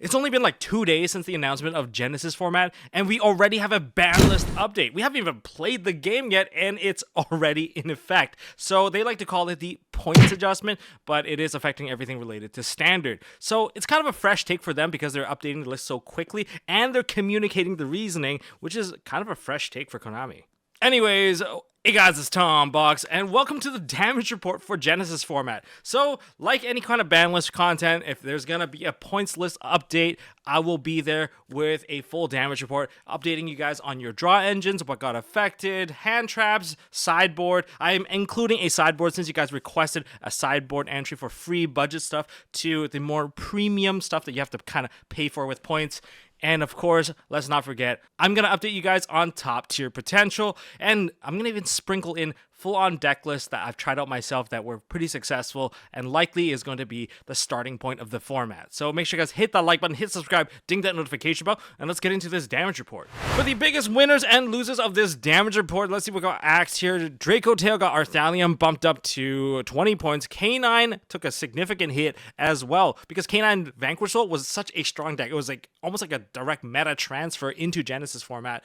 It's only been like 2 days since the announcement of Genesis format, and we already have a ban list update. We haven't even played the game yet, and it's already in effect. So they like to call it the points adjustment, but it is affecting everything related to standard. So it's kind of a fresh take for them because they're updating the list so quickly, and they're communicating the reasoning, which is kind of a fresh take for Konami. Anyways, hey guys, it's Tom Box, and welcome to the damage report for Genesis format. So, like any kind of ban list content, if there's gonna be a points list update, I will be there with a full damage report, updating you guys on your draw engines, what got affected, hand traps, sideboard. I am including a sideboard since you guys requested a sideboard entry for free budget stuff to the more premium stuff that you have to kind of pay for with points. And of course, let's not forget, I'm going to update you guys on top tier potential, and I'm going to even sprinkle in full-on deck lists that I've tried out myself that were pretty successful and likely is going to be the starting point of the format. So make sure you guys hit that like button, hit subscribe, ding that notification bell, and let's get into this damage report. For the biggest winners and losers of this damage report, let's see what got axed here. Draco Tail got Arthalion bumped up to 20 points. K9 took a significant hit as well because K9 Vanquish Soul was such a strong deck. It was like almost like a direct meta transfer into Genesis format.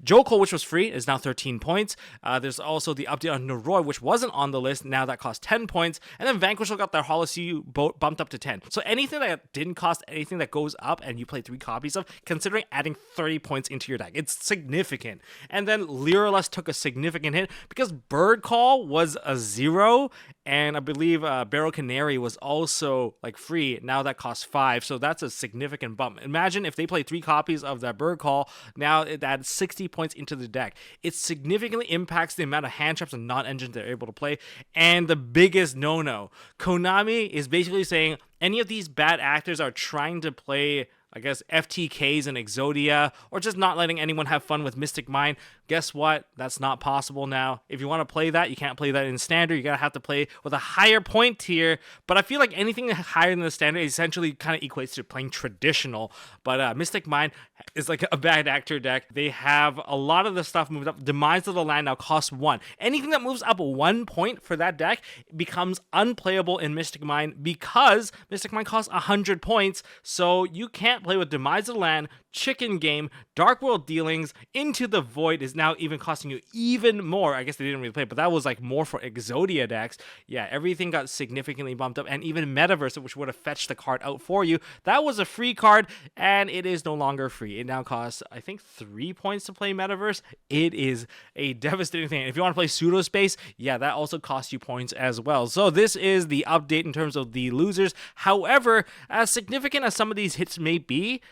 Joko, which was free, is now 13 points. There's also the update on Noroi, which wasn't on the list. Now that costs 10 points. And then Vanquish got their Holocene boat bumped up to 10. So anything that didn't cost anything that goes up and you play 3 copies of, considering adding 30 points into your deck. It's significant. And then Lyraless took a significant hit because Bird Call was a 0. And I believe Barrel Canary was also like free. Now that costs 5. So that's a significant bump. Imagine if they play 3 copies of that Bird Call. Now it adds 60 points into the deck. It significantly impacts the amount of hand traps and non-engines they're able to play. And the biggest no-no, Konami is basically saying any of these bad actors are trying to play, I guess, FTKs and Exodia, or just not letting anyone have fun with Mystic Mine. Guess what? That's not possible now. If you want to play that, you can't play that in standard. You're going to have to play with a higher point tier. But I feel like anything higher than the standard essentially kind of equates to playing traditional. But Mystic Mine is like a bad actor deck. They have a lot of the stuff moved up. Demise of the Land now costs 1. Anything that moves up 1 point for that deck becomes unplayable in Mystic Mine because Mystic Mine costs 100 points. So you can't play with Demise of the Land, Chicken Game, Dark World Dealings. Into the Void is now even costing you even more. I guess they didn't really play it, but that was like more for Exodia decks. Yeah, everything got significantly bumped up, and even Metaverse, which would have fetched the card out for you, that was a free card, and it is no longer free. It now costs, I think, 3 points to play Metaverse. It is a devastating thing. If you want to play Pseudospace, yeah, that also costs you points as well. So this is the update in terms of the losers. However, as significant as some of these hits may be,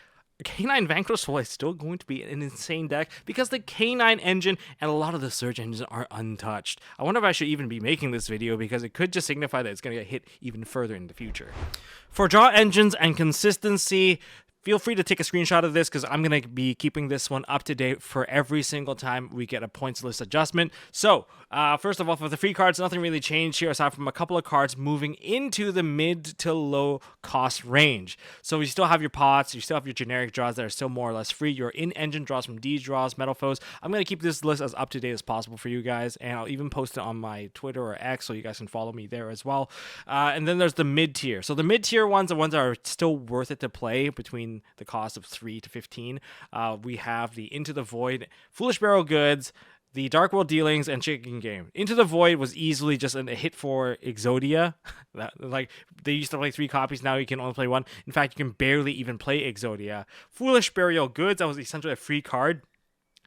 K9 Vanquish Soul is still going to be an insane deck because the K9 engine and a lot of the Surge engines are untouched. I wonder if I should even be making this video because it could just signify that it's going to get hit even further in the future. For draw engines and consistency, feel free to take a screenshot of this because I'm going to be keeping this one up to date for every single time we get a points list adjustment. So, first of all, for the free cards, nothing really changed here aside from a couple of cards moving into the mid to low cost range. So you still have your pots, you still have your generic draws that are still more or less free. Your in-engine draws from these draws, Metal Foes. I'm going to keep this list as up to date as possible for you guys, and I'll even post it on my Twitter or X so you guys can follow me there as well. And then there's the mid-tier. So the mid-tier ones are ones that are still worth it to play between the cost of 3 to 15. We have the Into the Void, Foolish Barrel Goods, the Dark World Dealings, and Chicken Game. Into the Void was easily just a hit for Exodia. Like, they used to play 3 copies, now you can only play 1. In fact, you can barely even play Exodia. Foolish Burial Goods, that was essentially a free card,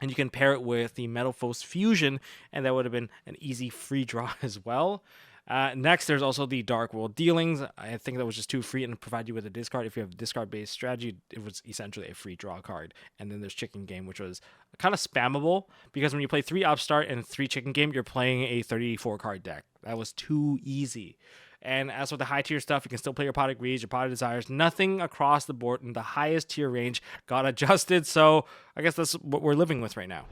and you can pair it with the Metal Foes Fusion, and that would have been an easy free draw as well. Next, there's also the Dark World Dealings. I think that was just too free and provide you with a discard. If you have a discard-based strategy, it was essentially a free draw card. And then there's Chicken Game, which was kind of spammable because when you play 3 Upstart and 3 Chicken Game, you're playing a 34-card deck. That was too easy. And as for the high tier stuff, you can still play your Pot of Greeds, your Pot of Desires. Nothing across the board in the highest tier range got adjusted. So I guess that's what we're living with right now.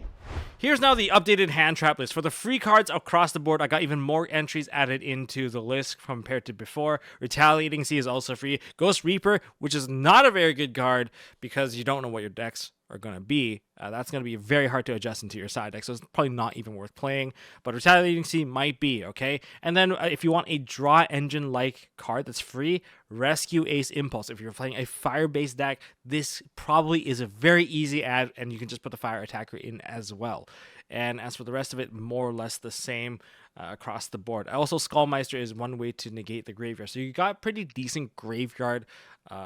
Here's now the updated hand trap list. For the free cards across the board, I got even more entries added into the list compared to before. Retaliating Sea is also free. Ghost Reaper, which is not a very good card because you don't know what your deck's are going to be, that's going to be very hard to adjust into your side deck, so it's probably not even worth playing. But Retaliating Sea might be, okay? And then if you want a draw engine-like card that's free, Rescue Ace Impulse. If you're playing a fire-based deck, this probably is a very easy add, and you can just put the fire attacker in as well. And as for the rest of it, more or less the same across the board. Also, Skullmeister is one way to negate the graveyard. So you got pretty decent graveyard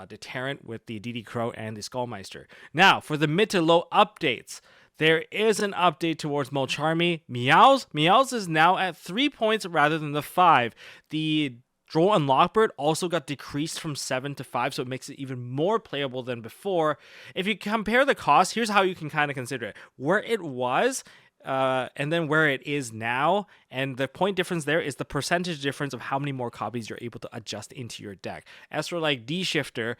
deterrent with the DD Crow and the Skullmeister. Now, for the mid to low updates, there is an update towards Molcharmy. Meows is now at 3 points rather than the 5. The Droll and Lockbird also got decreased from 7 to 5, so it makes it even more playable than before. If you compare the cost, here's how you can kind of consider it. Where it was, and then where it is now, and the point difference there is the percentage difference of how many more copies you're able to adjust into your deck. As for like D-Shifter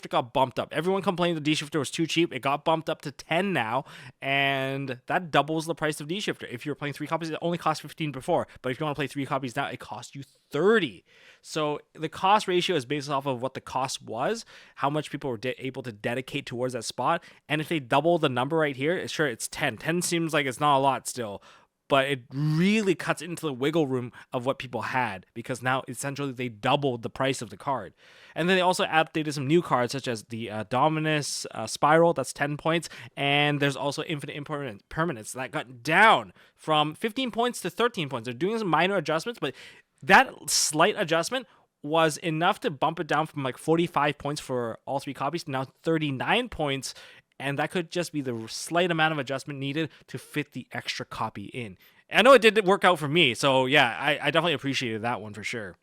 got bumped up. Everyone complained the D-Shifter was too cheap. It got bumped up to 10 now, and that doubles the price of D-Shifter. If you're playing 3 copies, it only cost 15 before, but if you want to play 3 copies now, it costs you 30. So the cost ratio is based off of what the cost was, how much people were able to dedicate towards that spot, and if they double the number right here, sure, it's 10. 10 seems like it's not a lot still, but it really cuts into the wiggle room of what people had, because now essentially they doubled the price of the card. And then they also updated some new cards, such as the Dominus Spiral, that's 10 points, and there's also Infinite Impermanence that got down from 15 points to 13 points. They're doing some minor adjustments, but that slight adjustment was enough to bump it down from like 45 points for all 3 copies to now 39 points, and that could just be the slight amount of adjustment needed to fit the extra copy in. I know it did work out for me, so yeah, I definitely appreciated that one for sure.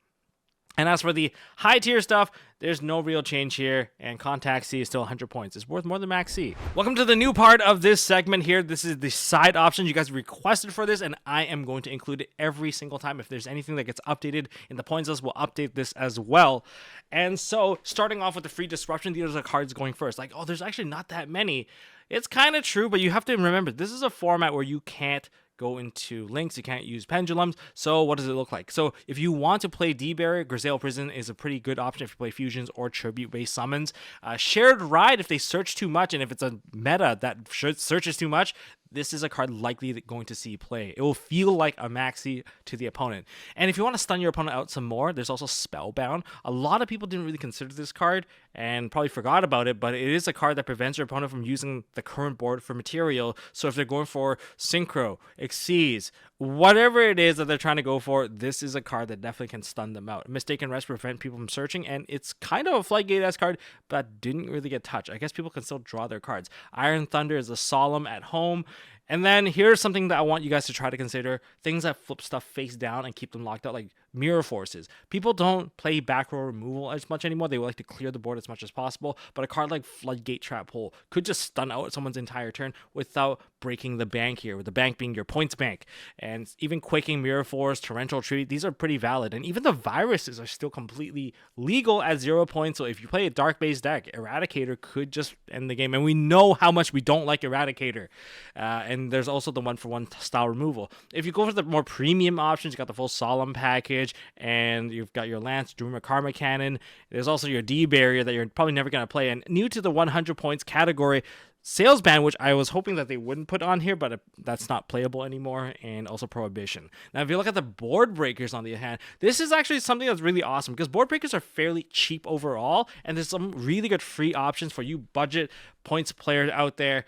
And as for the high tier stuff, there's no real change here, and Contact C is still 100 points. It's worth more than Max C. Welcome to the new part of this segment here. This is the side options. You guys requested for this, and I am going to include it every single time. If there's anything that gets updated in the points list, we'll update this as well. And so, starting off with the free disruption, these are the cards going first. Like, oh, there's actually not that many. It's kind of true, but you have to remember, this is a format where you can't go into links, you can't use pendulums. So what does it look like? So if you want to play D-Barrier, Grisaille Prison is a pretty good option if you play fusions or tribute-based summons. Shared Ride, if they search too much, and if it's a meta that searches too much, this is a card likely going to see play. It will feel like a maxi to the opponent. And if you want to stun your opponent out some more, there's also Spellbound. A lot of people didn't really consider this card and probably forgot about it, but it is a card that prevents your opponent from using the current board for material. So if they're going for Synchro, Exceeds, whatever it is that they're trying to go for, this is a card that definitely can stun them out. Mistaken Rest prevent people from searching, and it's kind of a Floodgate-esque card, but didn't really get touched. I guess people can still draw their cards. Iron Thunder is a Solemn at home. And then here's something that I want you guys to try to consider. Things that flip stuff face down and keep them locked out, like Mirror Forces. People don't play back row removal as much anymore. They like to clear the board as much as possible. But a card like Floodgate Trap Hole could just stun out someone's entire turn without breaking the bank here, with the bank being your points bank. And even Quaking Mirror Force, Torrential Tree, these are pretty valid. And even the viruses are still completely legal at 0 points. So if you play a dark-based deck, Eradicator could just end the game. And we know how much we don't like Eradicator. And there's also the 1-for-1 style removal. If you go for the more premium options, you got the full Solemn package, and you've got your Lance, Dreamer Karma Cannon. There's also your D-Barrier that you're probably never going to play. And new to the 100 points category, Sales Ban, which I was hoping that they wouldn't put on here, but that's not playable anymore, and also Prohibition. Now, if you look at the Board Breakers on the other hand, this is actually something that's really awesome, because Board Breakers are fairly cheap overall, and there's some really good free options for you budget points players out there.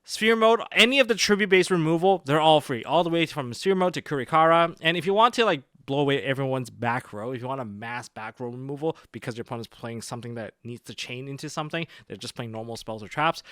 Sphere Mode, any of the tribute-based removal, they're all free, all the way from Sphere Mode to Kurikara. And if you want to blow away everyone's back row, if you want a mass back row removal because your opponent's playing something that needs to chain into something, they're just playing normal spells or traps,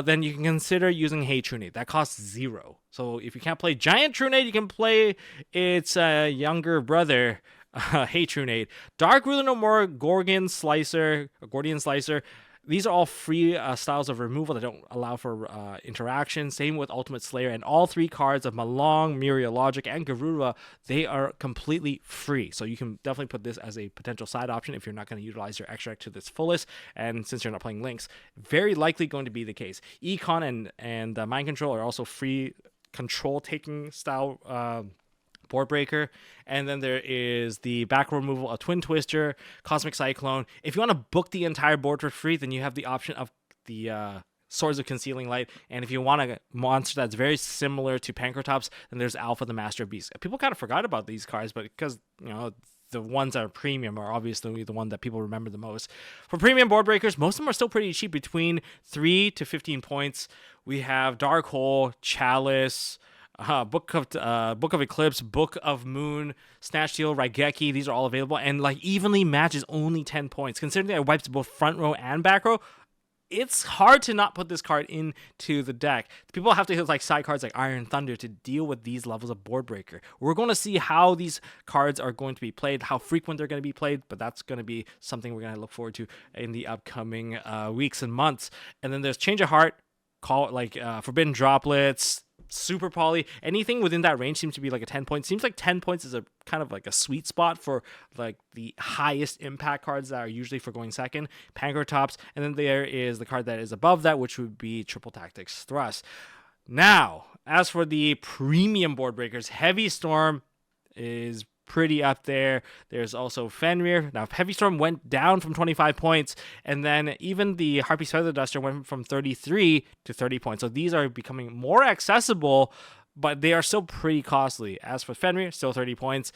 then you can consider using Hey Trunade. That costs 0. So if you can't play Giant Trunade, you can play its younger brother, Hey Trunade. Dark Ruler No More, Gorgon Slicer, Gordian Slicer. These are all free styles of removal that don't allow for interaction. Same with Ultimate Slayer, and all 3 cards of Malong, Myriologic, and Garuda, they are completely free. So you can definitely put this as a potential side option if you're not going to utilize your extract to its fullest. And since you're not playing links, very likely going to be the case. Econ and Mind Control are also free control taking style Board Breaker. And then there is the back row removal, a Twin Twister, Cosmic Cyclone. If you want to book the entire board for free, then you have the option of the Swords of Concealing Light, and if you want a monster that's very similar to Pankratops, then there's Alpha the Master of Beasts. People kind of forgot about these cards, but because, the ones that are premium are obviously the one that people remember the most. For premium board breakers, most of them are still pretty cheap, between 3 to 15 points. We have Dark Hole, Chalice, Book of Eclipse, Book of Moon, Snatch Steel, Raigeki. These are all available, and like evenly match is only 10 points. Considering that it wipes both front row and back row, it's hard to not put this card into the deck. People have to hit like side cards like Iron Thunder to deal with these levels of board breaker. We're going to see how these cards are going to be played, how frequent they're going to be played, but that's going to be something we're going to look forward to in the upcoming weeks and months. And then there's Change of Heart, Forbidden Droplets, Super Poly. Anything within that range seems to be like a 10 points. Seems like 10 points is a kind of like a sweet spot for like the highest impact cards that are usually for going second. Pankratops, and then there is the card that is above that, which would be Triple Tactics Thrust. Now, as for the premium board breakers, Heavy Storm is pretty up there. There's also Fenrir. Now, Heavy Storm went down from 25 points, and then even the Harpy's Feather Duster went from 33 to 30 points. So these are becoming more accessible, but they are still pretty costly. As for Fenrir, still 30 points.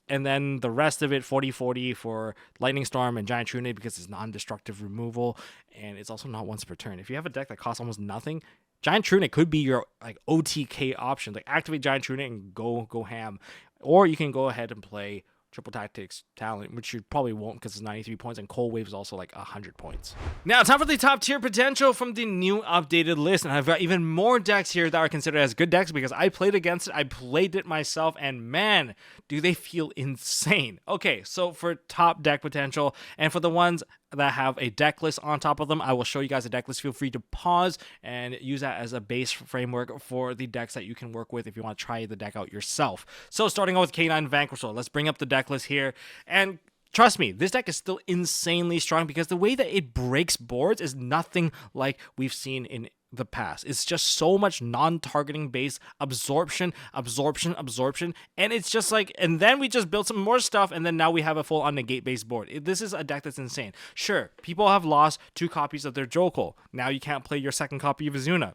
And then the rest of it, 40-40 for Lightning Storm and Giant Trunade, because it's non-destructive removal, and it's also not once per turn. If you have a deck that costs almost nothing, Giant Trunade could be your like OTK option. Like activate Giant Trunade and go ham. Or you can go ahead and play Triple Tactics Talent, which you probably won't because it's 93 points, and Cold Wave is also like 100 points. Now, time for the top tier potential from the new updated list, and I've got even more decks here that are considered as good decks because I played against it, I played it myself, and man, do they feel insane. Okay, so for top deck potential, and for the ones that have a deck list on top of them, I will show you guys a deck list. Feel free to pause and use that as a base framework for the decks that you can work with if you want to try the deck out yourself. So starting out with K9 Vanquisher, let's bring up the deck list here, and trust me, this deck is still insanely strong because the way that it breaks boards is nothing like we've seen in the past. It's just so much non-targeting based absorption, and it's just like, and then we just built some more stuff, and then now we have a full on negate based board. This is a deck that's insane. Sure, people have lost 2 copies of their Jokul. Now you can't play your second copy of Izuna.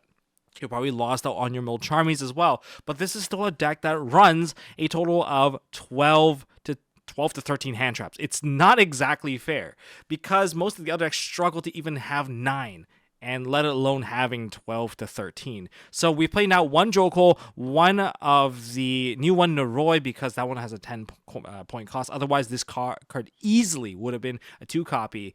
You probably lost out on your Molcharmies as well, but this is still a deck that runs a total of 12 to 13 hand traps. It's not exactly fair because most of the other decks struggle to even have 9, and let alone having 12 to 13. So we play now 1 Jokul, 1 of the new one, Noroi, because that one has a 10 point cost. Otherwise, this card easily would have been a 2 copy.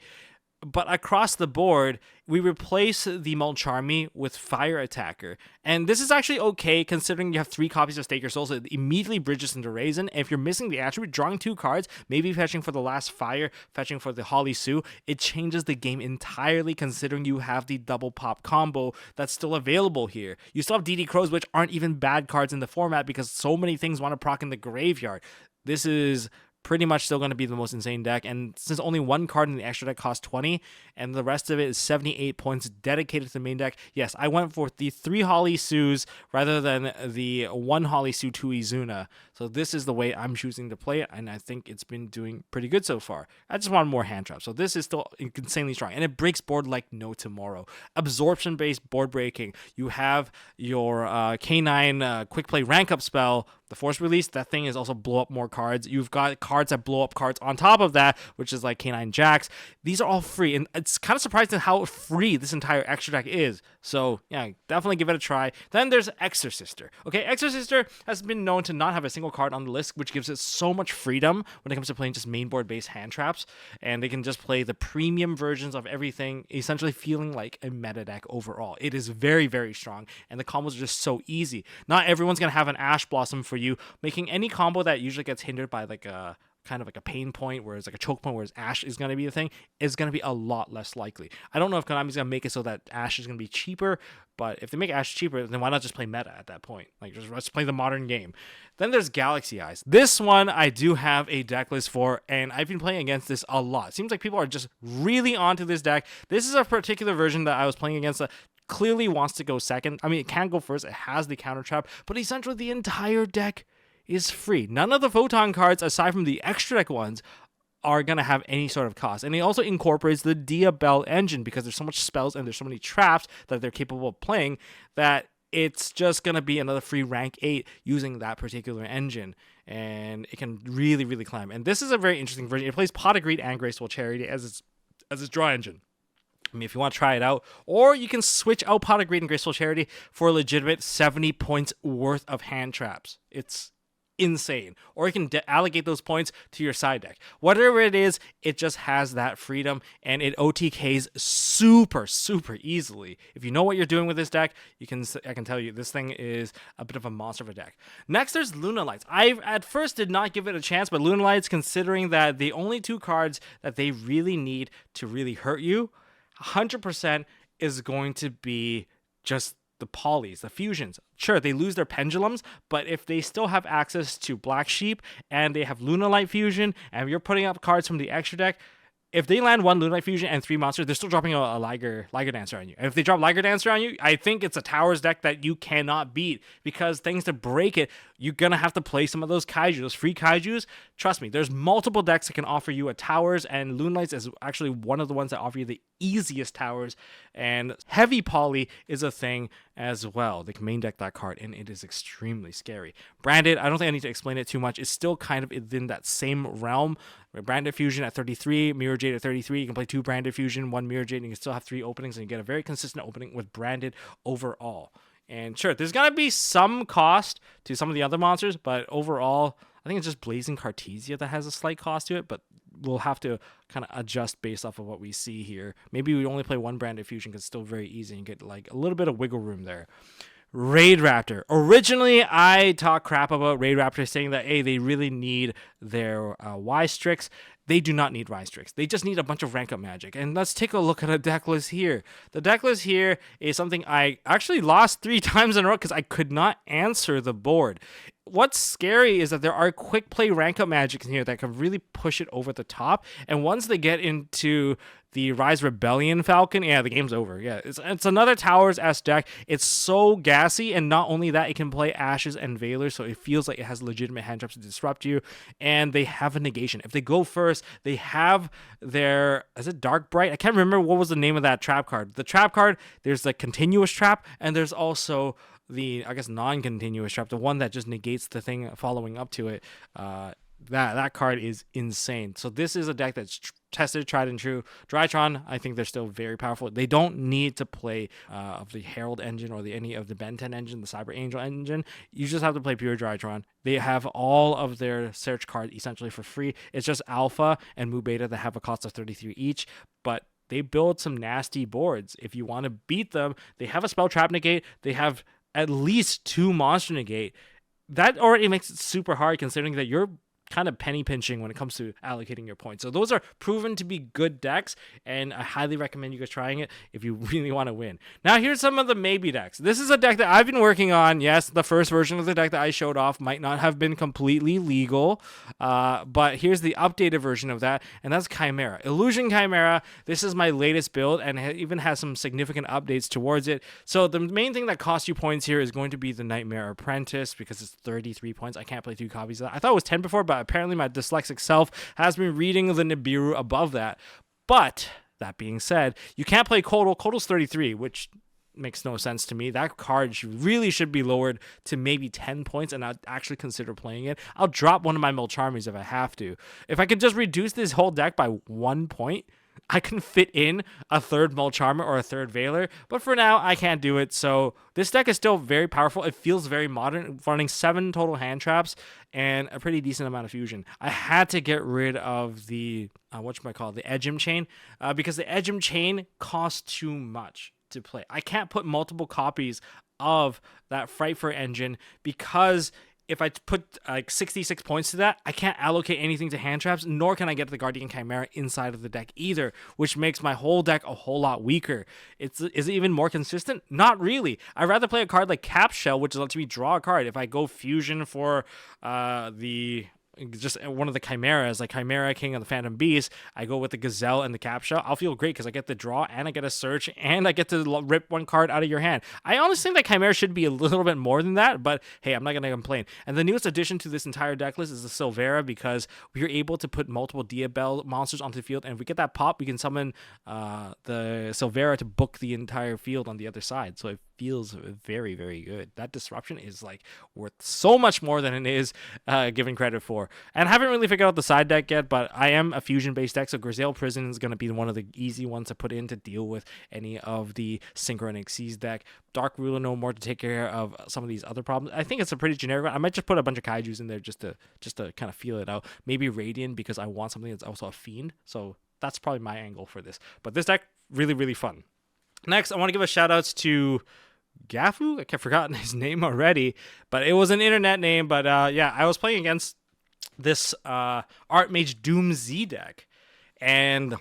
But across the board, we replace the Molcharmy with Fire Attacker. And this is actually okay considering you have 3 copies of Stake Your Soul, so it immediately bridges into Raisin. And if you're missing the attribute, drawing 2 cards, maybe fetching for the last Fire, fetching for the Holly Sue, it changes the game entirely considering you have the double pop combo that's still available here. You still have DD Crows, which aren't even bad cards in the format because so many things want to proc in the graveyard. This is pretty much still going to be the most insane deck, and since only 1 card in the extra deck costs 20 and the rest of it is 78 points dedicated to the main deck, yes, I went for the 3 Holly Sues rather than the 1 Holly Sue 2 Izuna. So this is the way I'm choosing to play it, and I think it's been doing pretty good so far. I just want more hand traps, so this is still insanely strong, and it breaks board like no tomorrow. Absorption based board breaking. You have your K9 quick play rank up spell, the Force Release. That thing is also blow up more cards. You've got cards that blow up cards on top of that, which is like K9 Jax. These are all free, and it's kind of surprising how free this entire extra deck is. So yeah, definitely give it a try. Then there's Exorcister. Okay, Exorcister has been known to not have a single card on the list, which gives it so much freedom when it comes to playing just main board based hand traps, and they can just play the premium versions of everything, essentially feeling like a meta deck overall. It is very, very strong, and the combos are just so easy. Not everyone's gonna have an Ash Blossom for you, making any combo that usually gets hindered by like a kind of like a pain point, whereas like a choke point, whereas Ash is going to be the thing, is going to be a lot less likely. I don't know if Konami's going to make it so that Ash is going to be cheaper, but if they make Ash cheaper, then why not just play meta at that point? Like, just let's play the modern game. Then there's Galaxy Eyes. This one I do have a deck list for, and I've been playing against this a lot. It seems like people are just really onto this deck. This is a particular version that I was playing against that clearly wants to go second. I mean, it can go first. It has the counter trap, but essentially the entire deck is free. None of the Photon cards, aside from the extra deck ones, are going to have any sort of cost. And it also incorporates the Diabell engine because there's so much spells and there's so many traps that they're capable of playing that it's just going to be another free rank 8 using that particular engine. And it can really, really climb. And this is a very interesting version. It plays Pot of Greed and Graceful Charity as its draw engine. I mean, if you want to try it out, or you can switch out Pot of Greed and Graceful Charity for a legitimate 70 points worth of hand traps. It's insane. Or you can allocate those points to your side deck. Whatever it is, it just has that freedom, and it OTKs super, super easily. If you know what you're doing with this deck, I can tell you this thing is a bit of a monster of a deck. Next, there's Luna Lights. I at first did not give it a chance, but Luna Lights, considering that the only 2 cards that they really need to really hurt you, 100% is going to be just the polys, the fusions. Sure, they lose their pendulums, but if they still have access to Black Sheep and they have Luna Light Fusion, and you're putting up cards from the extra deck, if they land 1 Luna Light Fusion and 3 monsters, they're still dropping a Liger Dancer on you. And if they drop Liger Dancer on you, I think it's a Towers deck that you cannot beat, because things to break it, you're going to have to play some of those Kaiju, those free Kaijus. Trust me, there's multiple decks that can offer you a Towers, and Lunalights is actually one of the ones that offer you the easiest Towers, and Heavy Poly is a thing as well. They can main deck that card, and it is extremely scary. Branded, I don't think I need to explain it too much. It's still kind of in that same realm. Branded Fusion at 33, Mirror Jade at 33. You can play 2 Branded Fusion, 1 Mirror Jade, and you can still have 3 openings, and you get a very consistent opening with Branded overall. And sure, there's going to be some cost to some of the other monsters, but overall, I think it's just Blazing Cartesia that has a slight cost to it, but we'll have to kind of adjust based off of what we see here. Maybe we only play 1 Branded Fusion because it's still very easy and get like a little bit of wiggle room there. Raidraptor. Originally, I talked crap about Raidraptor, saying that, hey, they really need their Y-Strix. They do not need Y-Strix. They just need a bunch of rank up magic. And let's take a look at a deck list here. The deck list here is something I actually lost 3 times in a row because I could not answer the board. What's scary is that there are quick play rank up magic in here that can really push it over the top. And once they get into the Rise Rebellion Falcon, yeah, the game's over. Yeah, it's another Towers-esque deck. It's so gassy, and not only that, it can play Ashes and Valor, so it feels like it has legitimate hand traps to disrupt you, and they have a negation. If they go first, they have their, is it Dark Bright? I can't remember what was the name of that trap card. The trap card, there's the continuous trap, and there's also the, I guess, non-continuous trap, the one that just negates the thing following up to it. That card is insane. So this is a deck that's tested, tried and true. Drytron, I think they're still very powerful. They don't need to play of the Herald engine or any of the Ben 10 engine, the Cyber Angel engine. You just have to play pure Drytron. They have all of their search cards essentially for free. It's just Alpha and Mu Beta that have a cost of 33 each, but they build some nasty boards. If you want to beat them, they have a Spell Trap Negate. They have at least 2 Monster Negate. That already makes it super hard, considering that you're kind of penny pinching when it comes to allocating your points. So those are proven to be good decks, and I highly recommend you guys trying it if you really want to win. Now here's some of the maybe decks. This is a deck that I've been working on. Yes, the first version of the deck that I showed off might not have been completely legal, but here's the updated version of that, and that's Chimera. Illusion Chimera. This is my latest build, and it even has some significant updates towards it. So the main thing that costs you points here is going to be the Nightmare Apprentice, because it's 33 points. I can't play 2 copies of that. I thought it was 10 before, but apparently my dyslexic self has been reading the Nibiru above that. But that being said, you can't play Kotal. Kotal's 33, which makes no sense to me. That card really should be lowered to maybe 10 points, and I'd actually consider playing it. I'll drop one of my Melcharmies if I have to. If I could just reduce this whole deck by 1 point, I can fit in a 3rd Mulcharmer or a 3rd Valor, but for now, I can't do it. So this deck is still very powerful. It feels very modern, running 7 total hand traps and a pretty decent amount of fusion. I had to get rid of the, the Edgem Chain, because the Edgem Chain costs too much to play. I can't put multiple copies of that Frightfur engine, because if I put like 66 points to that, I can't allocate anything to hand traps, nor can I get the Guardian Chimera inside of the deck either, which makes my whole deck a whole lot weaker. Is it even more consistent? Not really. I'd rather play a card like Cap Shell, which lets me draw a card. If I go fusion for just one of the Chimeras, like Chimera, King of the Phantom Beast, I go with the Gazelle and the Capshaw, I'll feel great because I get the draw and I get a search and I get to rip one card out of your hand. I honestly think that Chimera should be a little bit more than that, but hey, I'm not going to complain. And the newest addition to this entire deck list is the Silvera, because we are able to put multiple Diabell monsters onto the field, and if we get that pop, we can summon the Silvera to book the entire field on the other side. So it feels very, very good. That disruption is like worth so much more than it is given credit for. And I haven't really figured out the side deck yet, but I am a fusion based deck, so Grisaille Prison is going to be one of the easy ones to put in to deal with any of the Synchronic Seas deck. Dark Ruler no more to take care of some of these other problems. I think it's a pretty generic one. I might just put a bunch of kaijus in there just to kind of feel it out. Maybe Radiant, because I want something that's also a fiend. So that's probably my angle for this. But this deck, really, really fun. Next, I want to give a shout outs to Gafu. I kept forgotten his name already, but it was an internet name. But yeah, I was playing against this Archmage Doom Z deck, and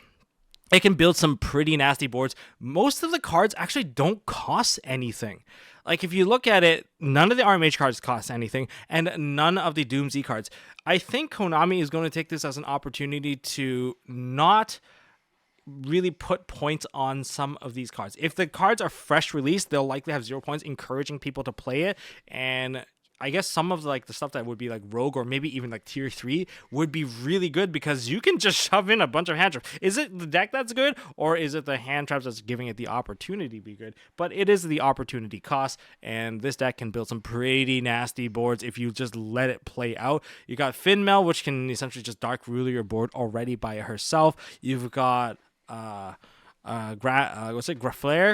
it can build some pretty nasty boards. Most of the cards actually don't cost anything. Like, if you look at it, none of the Archmage cards cost anything, and none of the Doom Z cards. I think Konami is going to take this as an opportunity to not really put points on some of these cards. If the cards are fresh released, they'll likely have 0 points, encouraging people to play it. And I guess some of the stuff that would be like Rogue or maybe even like tier 3 would be really good, because you can just shove in a bunch of hand traps. Is it the deck that's good, or is it the hand traps that's giving it the opportunity to be good? But it is the opportunity cost, and this deck can build some pretty nasty boards if you just let it play out. You got Finmel, which can essentially just Dark Ruler your board already by herself. You've got Graflair.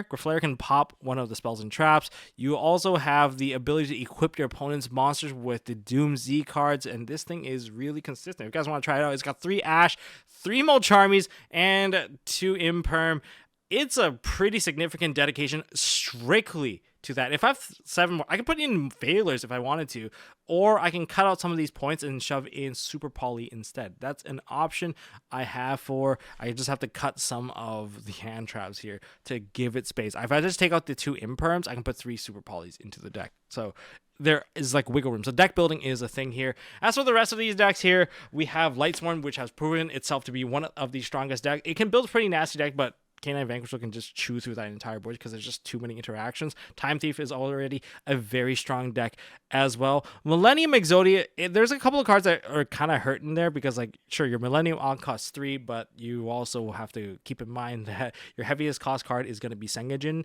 Graflair can pop one of the spells and traps. You also have the ability to equip your opponent's monsters with the Doom Z cards, and this thing is really consistent. If you guys want to try it out, it's got 3 Ash, 3 Molcharmies, and 2 Imperm. It's a pretty significant dedication strictly to that. If I have 7 more, I can put in Failures if I wanted to, or I can cut out some of these points and shove in Super Poly instead. That's an option I have for. I just have to cut some of the hand traps here to give it space. If I just take out the 2 Imperms, I can put 3 Super Polys into the deck. So there is like wiggle room. So deck building is a thing here. As for the rest of these decks here, we have Lightsworn, which has proven itself to be one of the strongest decks. It can build a pretty nasty deck, but Canine Vanquisher can just chew through that entire board because there's just too many interactions. Time Thief is already a very strong deck as well. Millennium Exodia, there's a couple of cards that are kind of hurting there, because like, sure, your Millennium on costs 3, but you also have to keep in mind that your heaviest cost card is going to be Sengajin.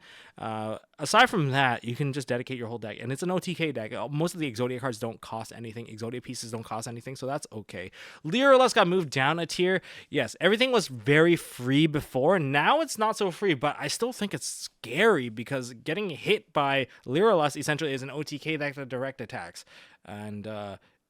Aside from that, you can just dedicate your whole deck, and it's an OTK deck. Most of the Exodia cards don't cost anything. Exodia pieces don't cost anything, so that's okay. Lyrillus got moved down a tier. Yes, everything was very free before. Now it's not so free, but I still think it's scary, because getting hit by Lyrillus essentially is an OTK deck that direct attacks. And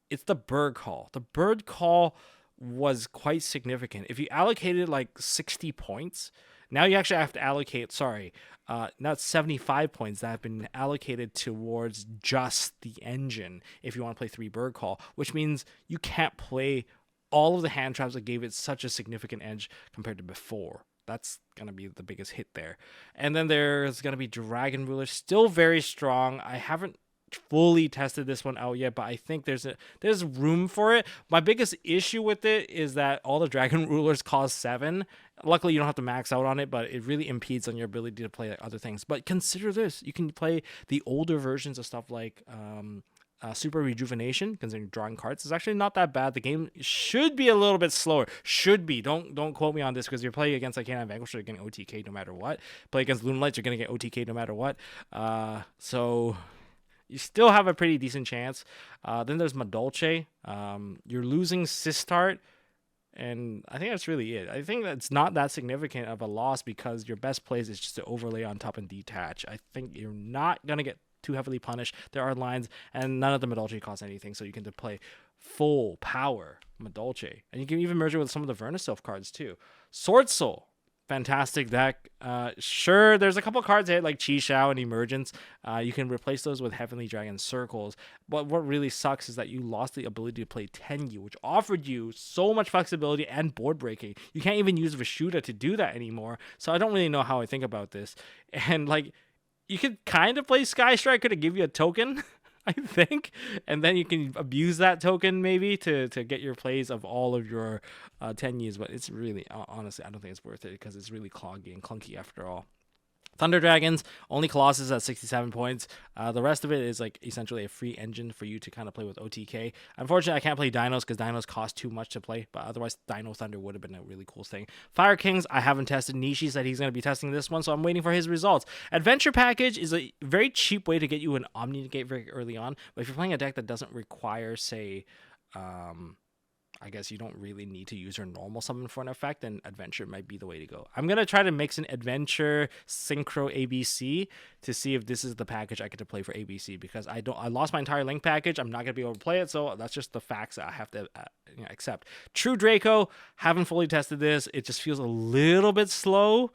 it's the Bird Call. The Bird Call was quite significant. If you allocated like 60 points, now you actually have to allocate, now it's 75 points that have been allocated towards just the engine if you want to play 3 Bird Call, which means you can't play all of the hand traps that gave it such a significant edge compared to before. That's going to be the biggest hit there. And then there's going to be Dragon Ruler, still very strong. I haven't fully tested this one out yet, but I think there's room for it. My biggest issue with it is that all the Dragon Rulers cost 7. Luckily, you don't have to max out on it, but it really impedes on your ability to play like other things. But consider this. You can play the older versions of stuff like Super Rejuvenation, considering drawing cards is actually not that bad. The game should be a little bit slower. Should be. Don't quote me on this, because you're playing against like Canine Vanquisher, you're getting OTK no matter what. Play against Lunalights, you're gonna get OTK no matter what. So you still have a pretty decent chance. Then there's Madolche. You're losing Sistart, and I think that's really it. I think that's not that significant of a loss, because your best plays is just to overlay on top and detach. I think you're not gonna get too heavily punished. There are lines, and none of the Madolche cost anything, so you can play full power Madolche. And you can even merge it with some of the Vernisylph cards too. Sword Soul, fantastic deck. Sure, there's a couple cards here like Chi Shao and Emergence. You can replace those with Heavenly Dragon Circles. But what really sucks is that you lost the ability to play Tenyu, which offered you so much flexibility and board breaking. You can't even use Vishuda to do that anymore. So I don't really know how I think about this. And like, you could kind of play Sky Striker to give you a token, I think, and then you can abuse that token maybe to get your plays of all of your 10 years. But it's really, honestly, I don't think it's worth it because it's really cloggy and clunky after all. Thunder Dragons, only Colossus at 67 points. The rest of it is like essentially a free engine for you to kind of play with OTK. Unfortunately, I can't play Dinos because Dinos cost too much to play, but otherwise Dino Thunder would have been a really cool thing. Fire Kings, I haven't tested. Nishi said he's going to be testing this one, so I'm waiting for his results. Adventure Package is a very cheap way to get you an Omni Negate very early on, but if you're playing a deck that doesn't require, say, I guess you don't really need to use your normal summon for an effect, and Adventure might be the way to go. I'm going to try to mix an Adventure Synchro ABC to see if this is the package I get to play for ABC, because I lost my entire Link package. I'm not going to be able to play it, so that's just the facts that I have to accept. True Draco, haven't fully tested this. It just feels a little bit slow.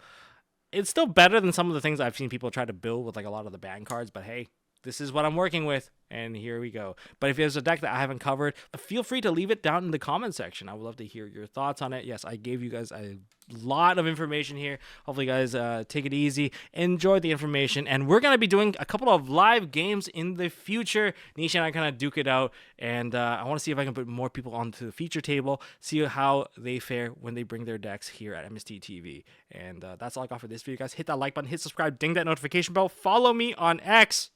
It's still better than some of the things I've seen people try to build with like a lot of the ban cards, but hey, this is what I'm working with, and here we go. But if there's a deck that I haven't covered, feel free to leave it down in the comment section. I would love to hear your thoughts on it. Yes, I gave you guys a lot of information here. Hopefully, you guys take it easy, enjoy the information, and we're going to be doing a couple of live games in the future. Nisha and I kind of duke it out, and I want to see if I can put more people onto the feature table, see how they fare when they bring their decks here at MST.TV. And that's all I got for this video, guys. Hit that like button, hit subscribe, ding that notification bell, follow me on X.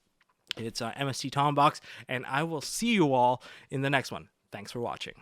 It's MST Tombox, and I will see you all in the next one. Thanks for watching.